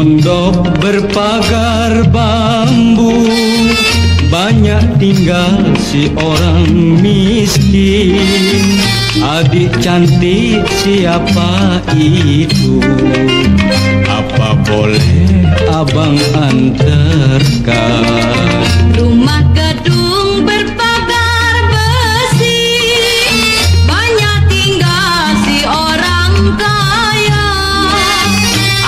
Pondok berpagar bambu, banyak tinggal si orang miskin. Adik cantik siapa itu? Apa boleh abang antarkan? Rumah gedung berpagar besi, banyak tinggal si orang kaya.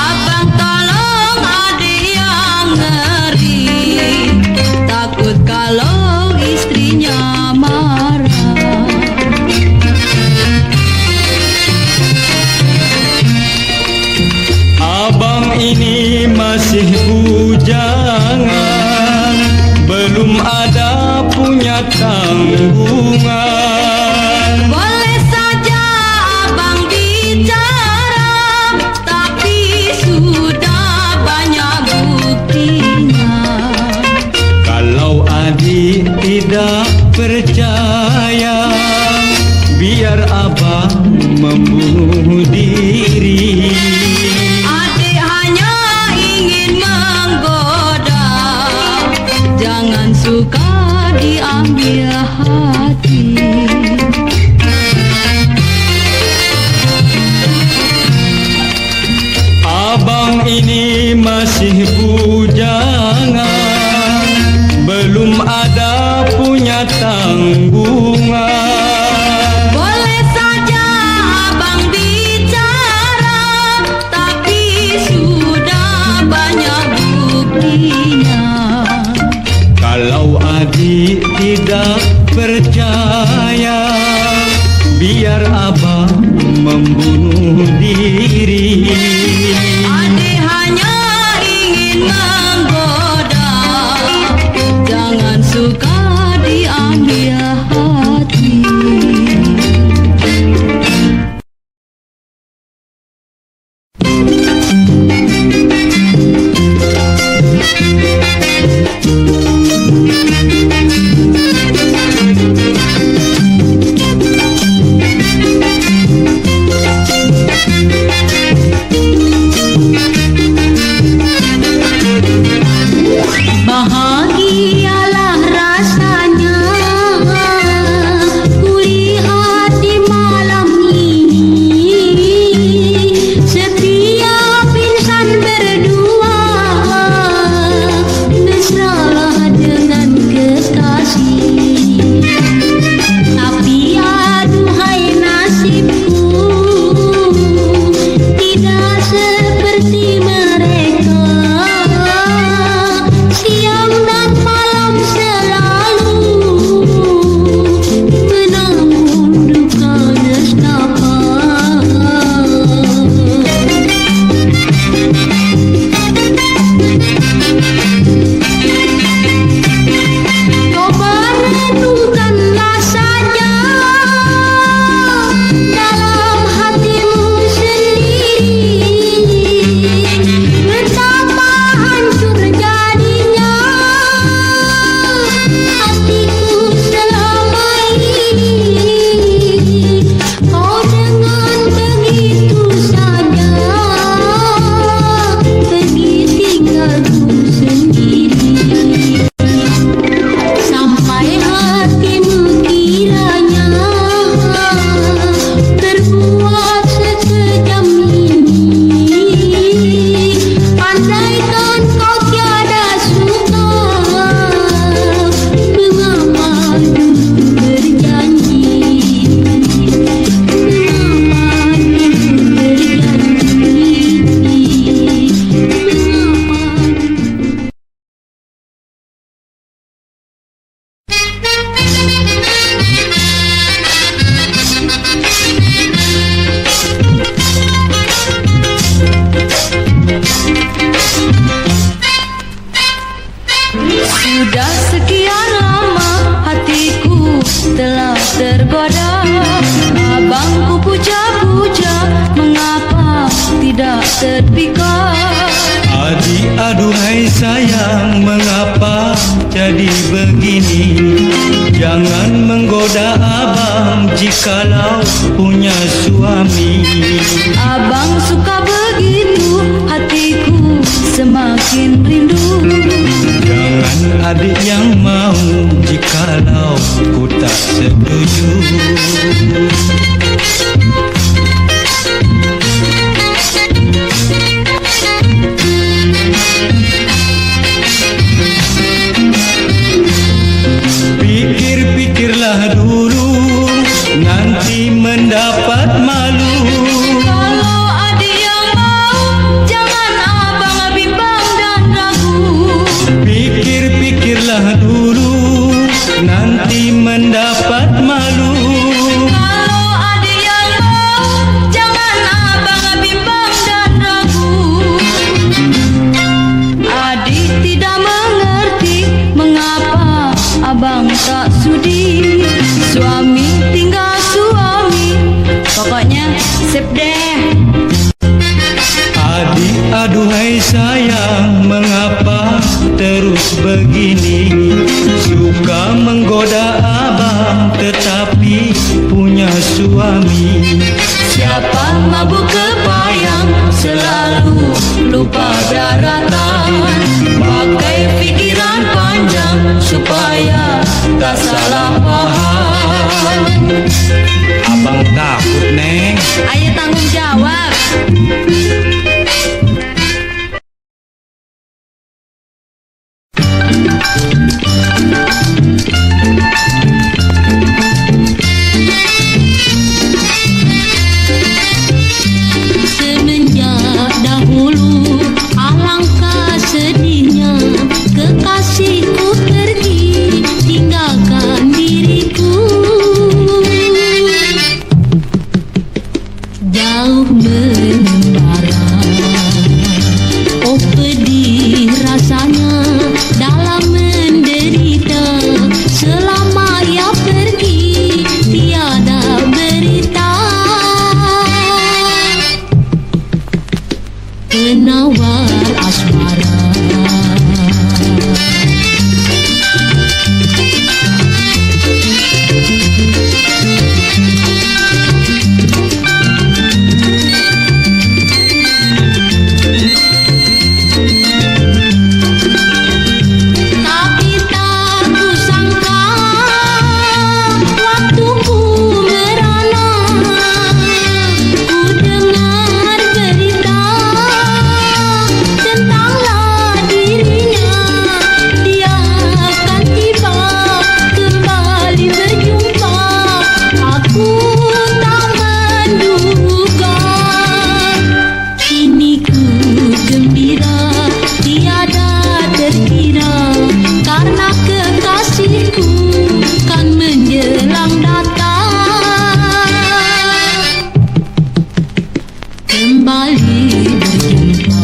Abang tolong adik yang ngeri, takut kalau istrinya marah. Abang ini masih bujangan, belum ada punya tanggungan. Boleh saja abang bicara, tapi sudah banyak buktinya. Kalau adik tidak percaya, biar abang membunuh diri. Adik hanya ingin menggoda, jangan suka diambil hati. Abang ini masih bujangan, belum ada punya tanggungan. Boleh saja abang bicara, tapi sudah banyak buktinya. Kalau adik tidak percaya, biar abang membunuh diri. Adik hanya ingin menggoda, jangan suka diambil hati. Bahagialah rasanya kulihat di malam ini, setiap insan berdua mesralah dengan kekasih. Tapi aduhai nasibku, tidak seperti mereka. Siang dan malam selalu menanggung duka nestapa. Coba renungkanlah saja dalam hatimu sendiri, betapa hancur jadinya hatiku selama ini. Kau dengan begitu saja pergi tinggalku sendiri. Sampai hatimu kiranya berbuat sekejam ini, andaikan kau tiada suka, mengapa dulu berjanji? Mengapa dulu berjanji? Mengapa? Sudah sekian lama hatiku telah tergoda, abangku puja-puja, mengapa tidak terpikat? Adik aduhai sayang, mengapa jadi begini? Jangan menggoda abang jikalau punya suami. Abang suka begitu, hatiku setuju. Pikir-pikirlah dulu, nanti mendapat malu. Kalau ada yang mau, jangan abang bimbang dan ragu. Pikir-pikirlah dulu, nanti mendapat malu. Kalau ada yang mau, jangan abang bimbang dan ragu. Adik tidak mengerti mengapa abang tak sudi. Suami tinggal suami, pokoknya sip deh. Adik aduhai sayang, mengapa terus begini? Suka menggoda abang tetapi punya suami. Siapa mabuk kepayang, selalu lupa daratan. Pakai fikiran panjang supaya tak salah paham. Abang takut, Neng. Ayo tanggung jawab. Semenjak dahulu alangkah sedihnya kekasihku pergi tinggalkan diriku. Jauh mengembara, oh pedih rasanya dalam menderita. Selama ia pergi tiada berita. Penawar asmara, tapi tak kusangka waktu ku merana, ku dengar berita tentanglah dirinya. Dia akan tiba kembali berjumpa. Aku tak menduga, kini ku gembira tiada terkira, karena kekasihku kan menjelang datang. Kembali berjumpa.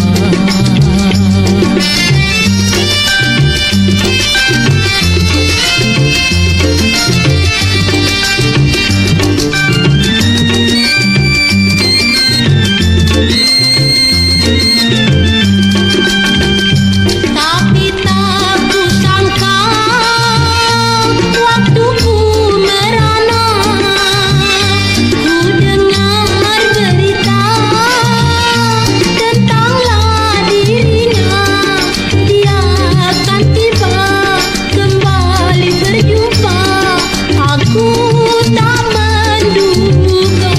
Tapi tak kusangka waktu ku merana, ku dengar berita tentanglah dirinya. Dia akan tiba kembali berjumpa. Aku tak menduga,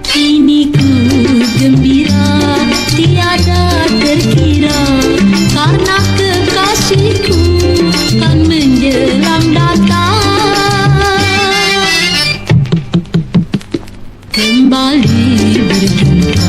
kini ku gembira tiada terkira, karena kekasihku kan menjelang datang. Kembali berjumpa.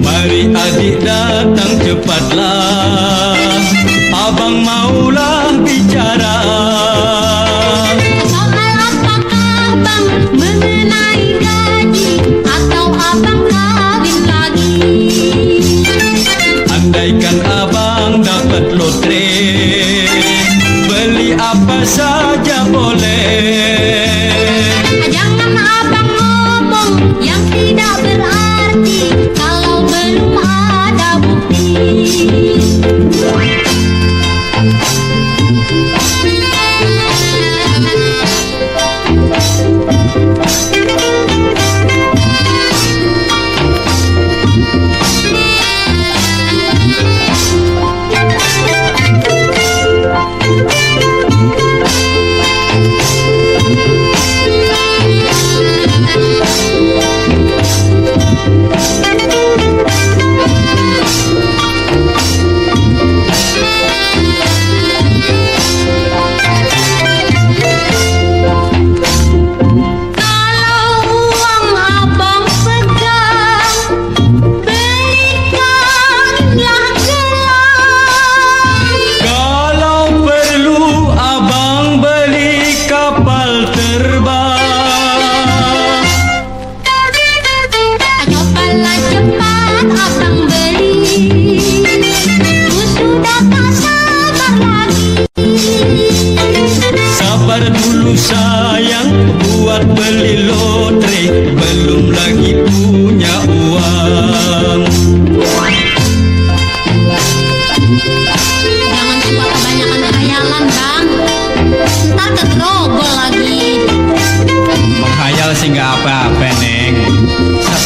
Mari adik datang cepatlah, abang maulah bicara. Soal apakah bang mengenai gaji, atau abang kawin lagi? Andaikan abang dapat lotre, beli apa saja boleh.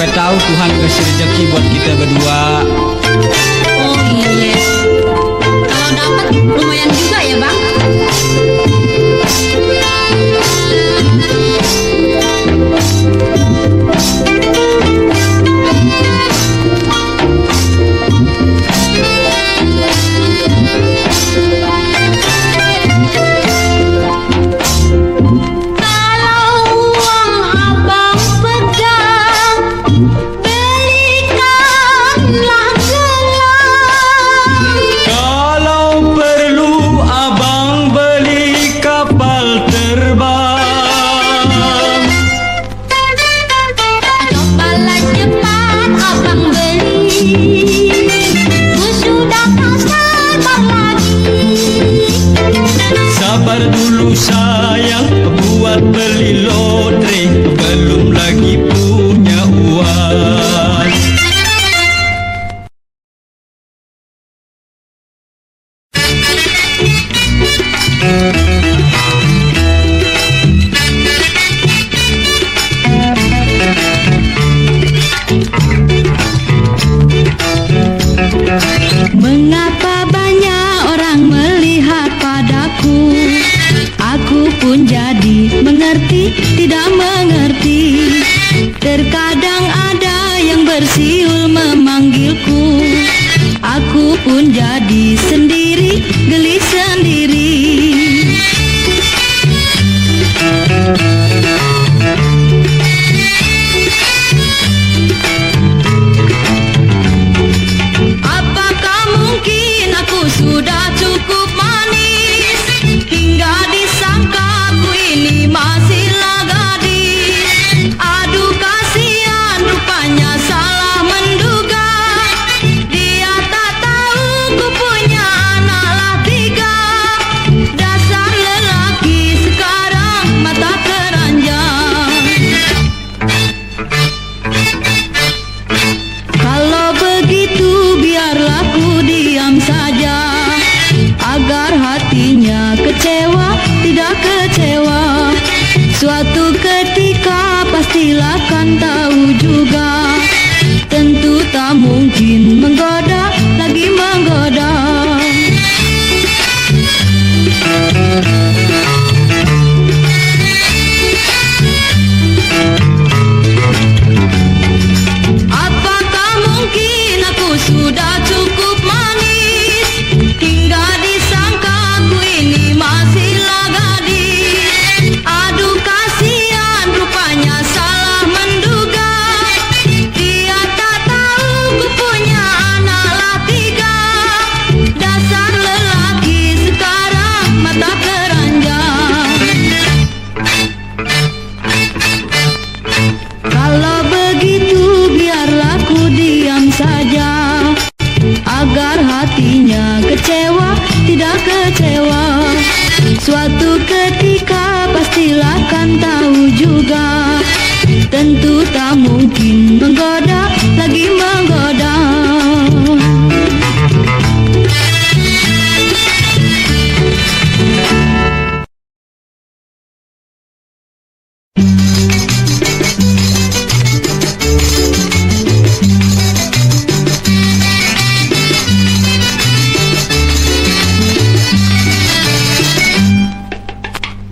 Siapa tahu Tuhan kasih rezeki buat kita berdua. Oh iya. Kalau dapat lumayan juga ya bang. Sabar dulu sayang, buat beli lotre, belum lagi punya uang. Mengapa banyak orang melihat padaku? Aku pun jadi mengerti, tidak mengerti. Terkadang ada yang bersiul memanggilku. Aku pun jadi sendiri, geli sendiri. Apakah mungkin aku sudah cukup manis hingga disangka aku ini masihlah gadis? Aduh kasihan, rupanya salah menduga. Dia tak tahu ku punya anaklah 3. Dasar lelaki sekarang mata keranjang. Kalau begitu biarlah ku diam saja, agar hatinya kecewa, tidak kecewa. Suatu ketika pastilah kan tahu juga. Tentu tak mungkin menggoda, lagi menggoda. Apakah mungkin aku sudah cukup manis hingga disangka aku ini masihlah gadis? Aduh kasihan, rupanya salah menduga. Dia tak tahu ku punya anaklah 3. Dasar lelaki sekarang mata keranjang. Kalau begitu biarlah ku diam saja, agar hatinya kecewa, tidak kecewa. Suatu ketika pastilah kan tahu juga. Tentu tak mungkin menggoda, lagi menggoda.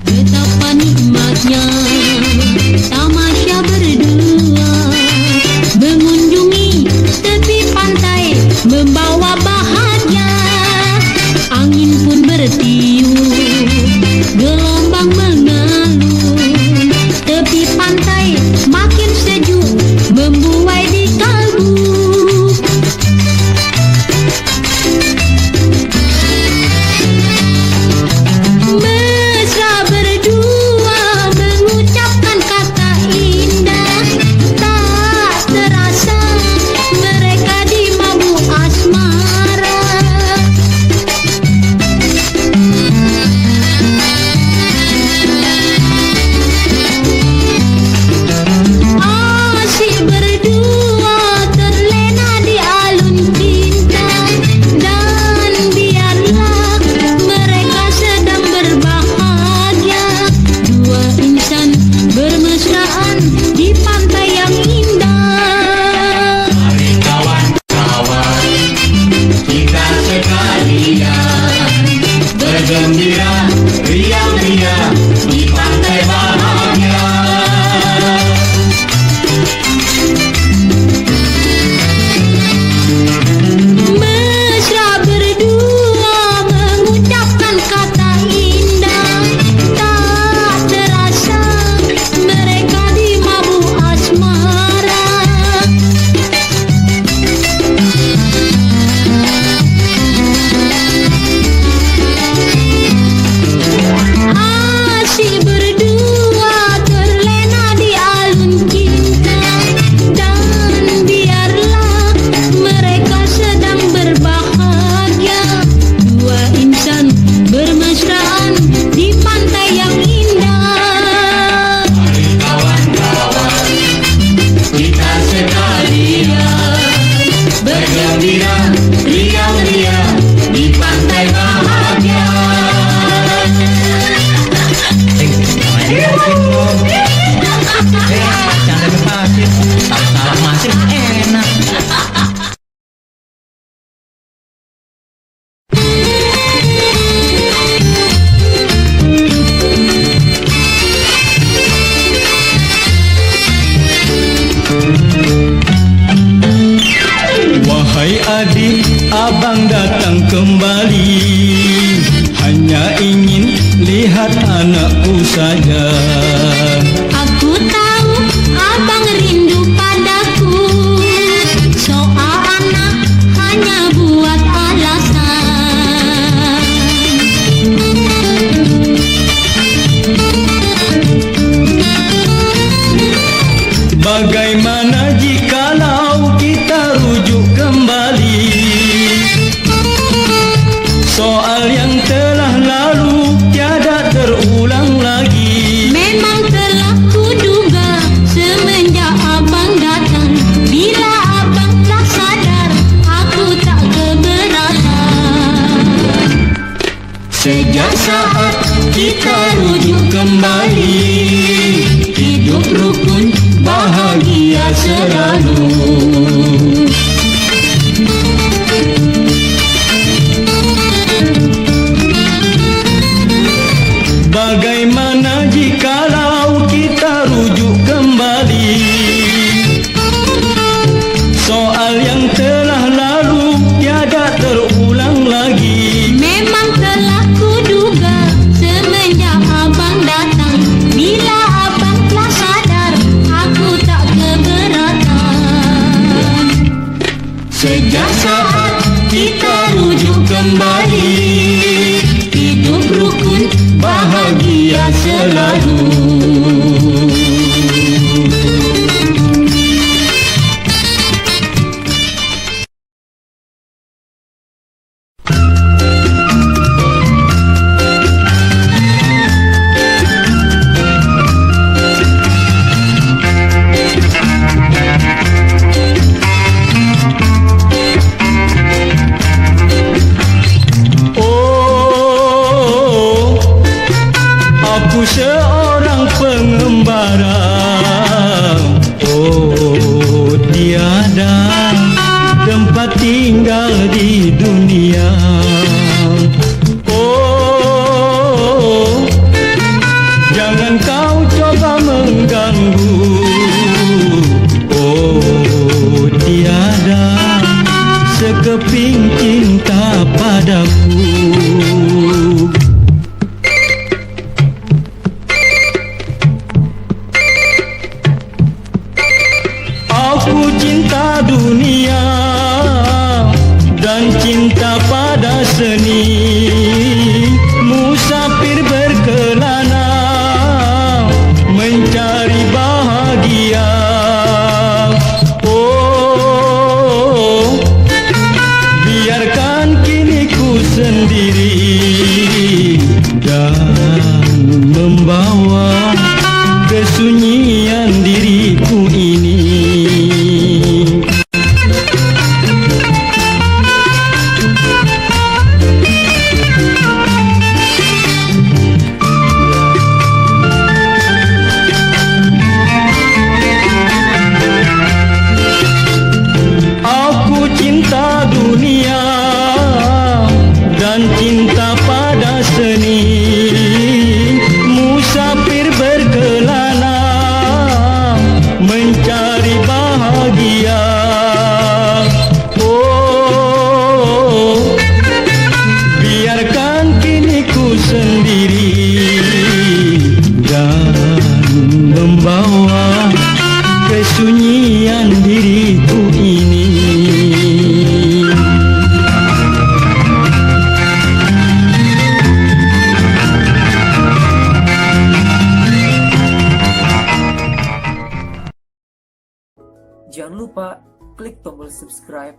Betapa nikmatnya tamasya berdua, mengunjungi tepi pantai membawa bahagia. Angin pun bertiup, gelombang mengalun. Tepi pantai makin sejuk, membuai di kalbu. Mesra berdua mengucapkan kata indah, tak terasa mereka di mabuk asmara. Hai adik, abang datang kembali, hanya ingin lihat anakku saja. Aku tahu abang rindu padaku, soal anak hanya buat alasan. Bagaimana jikalau kita rujuk kembali soal yang telah lalu tiada terulang lagi. Memang telah kuduga semenjak abang datang, bila abang tak sadar aku tak keberatan. Sejak saat kita rujuk kembali, hidup rukun bahagia selalu. Bagaimana jikalau kita rujuk kembali soal yang telah lalu tiada terulang lagi. Memang telah kuduga semenjak abang datang, bila abang telah sadar aku tak keberatan. Sejak saat kita rujuk kembali, hidup rukun bahagia selalu. Aku seorang pengembara, oh tiada tempat tinggal di dunia. Oh, jangan kau coba mengganggu. Oh, tiada sekeping cinta padaku. Aku cinta dunia dan cinta pada seni, musafir berkelana mencari bahagia. Oh, biarkan kini ku sendiri dan membawa kesunyian diriku ini. Aku cinta dunia dan cinta pada seni, musafir berkelana mencari bahagia. Oh, biarkan kini ku sendiri dan membawa kesunyian diriku ini. Jangan lupa klik tombol subscribe